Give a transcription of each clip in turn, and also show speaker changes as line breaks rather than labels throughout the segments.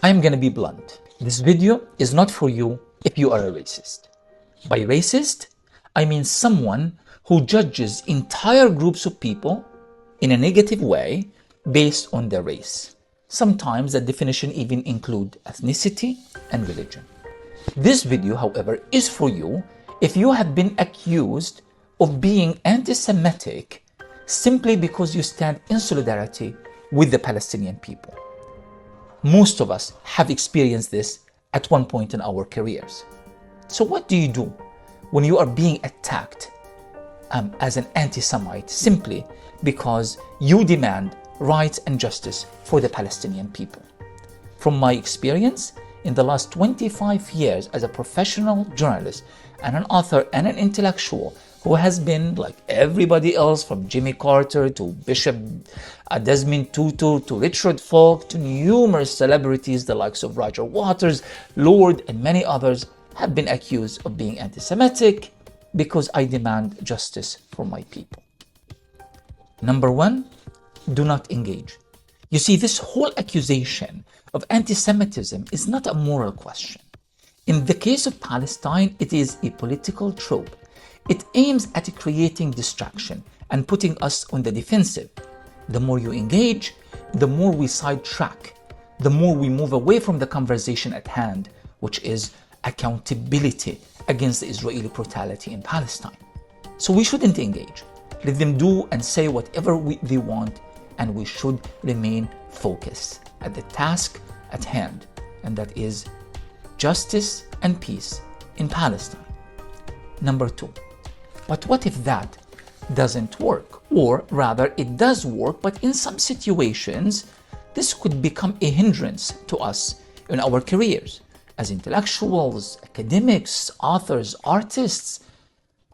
I'm gonna be blunt. This video is not for you if you are a racist. By racist, I mean someone who judges entire groups of people in a negative way based on their race. Sometimes the definition even include ethnicity and religion. This video, however, is for you if you have been accused of being anti-Semitic simply because you stand in solidarity with the Palestinian people. Most of us have experienced this at one point in our careers. So what do you do when you are being attacked as an anti-Semite simply because you demand rights and justice for the Palestinian people? From my experience, in the last 25 years as a professional journalist and an author and an intellectual who has been, like everybody else, from Jimmy Carter to Bishop Desmond Tutu to Richard Falk to numerous celebrities, the likes of Roger Waters, Lord, and many others, have been accused of being anti-Semitic because I demand justice for my people. Number one, do not engage. You see, this whole accusation of anti-Semitism is not a moral question. In the case of Palestine, it is a political trope. It aims at creating distraction and putting us on the defensive. The more you engage, the more we sidetrack, the more we move away from the conversation at hand, which is accountability against the Israeli brutality in Palestine. So we shouldn't engage. Let them do and say whatever they want, and we should remain focused at the task at hand, and that is justice and peace in Palestine. Number two, but what if that doesn't work? Or rather, it does work, but in some situations, this could become a hindrance to us in our careers as intellectuals, academics, authors, artists.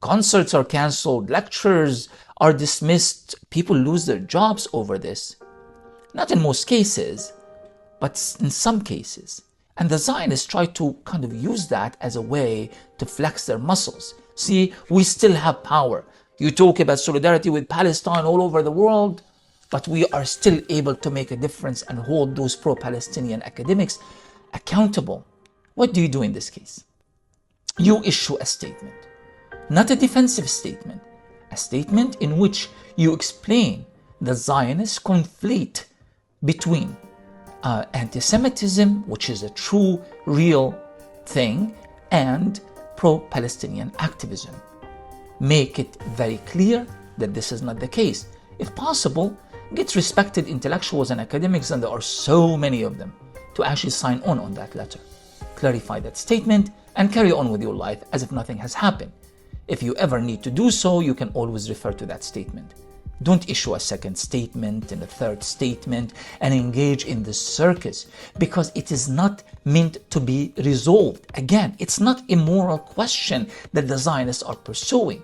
Concerts are canceled, lectures are dismissed, people lose their jobs over this. Not in most cases, but in some cases. And the Zionists try to kind of use that as a way to flex their muscles. See, we still have power. You talk about solidarity with Palestine all over the world, but we are still able to make a difference and hold those pro-Palestinian academics accountable. What do you do in this case? You issue a statement, not a defensive statement, a statement in which you explain the Zionist conflict between anti-Semitism, which is a true, real thing, and pro-Palestinian activism. Make it very clear that this is not the case. If possible, get respected intellectuals and academics, and there are so many of them, to actually sign on that letter. Clarify that statement and carry on with your life as if nothing has happened. If you ever need to do so, you can always refer to that statement. Don't issue a second statement and a third statement and engage in this circus, because it is not meant to be resolved. Again, it's not a moral question that the Zionists are pursuing.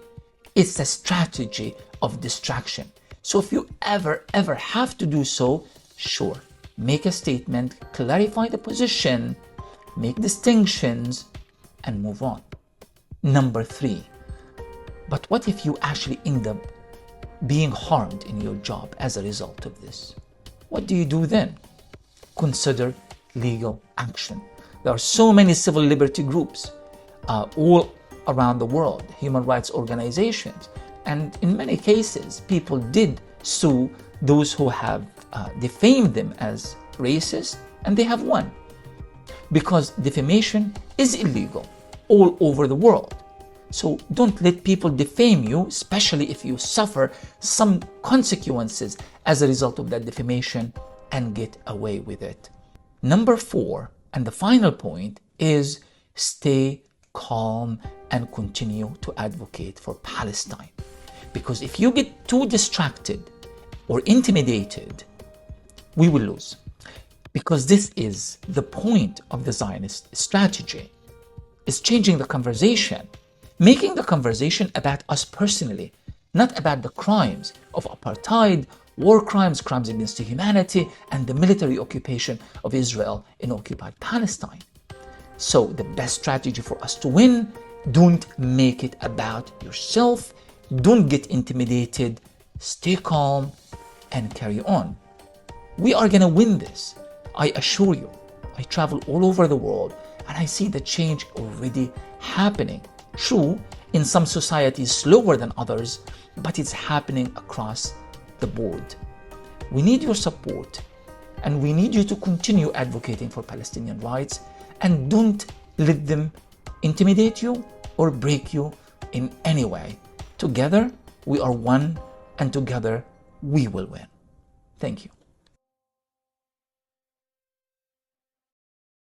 It's a strategy of distraction. So if you ever have to do so, sure, make a statement, clarify the position, make distinctions, and move on. Number three, but what if you actually end up being harmed in your job as a result of this? What do you do then? Consider legal action. There are so many civil liberty groups all around the world, human rights organizations, and in many cases, people did sue those who have defamed them as racist, and they have won. Because defamation is illegal all over the world. So don't let people defame you, especially if you suffer some consequences as a result of that defamation, and get away with it. Number four, and the final point, is stay calm and continue to advocate for Palestine. Because if you get too distracted or intimidated, we will lose. Because this is the point of the Zionist strategy, is changing the conversation, making the conversation about us personally, not about the crimes of apartheid, war crimes, crimes against humanity, and the military occupation of Israel in occupied Palestine. So the best strategy for us to win, don't make it about yourself, don't get intimidated, stay calm, and carry on. We are going to win this. I assure you. I travel all over the world and I see the change already happening. True, in some societies slower than others, but it's happening across the board. We need your support, and we need you to continue advocating for Palestinian rights, and don't let them intimidate you or break you in any way. Together, we are one, and together, we will win. Thank you.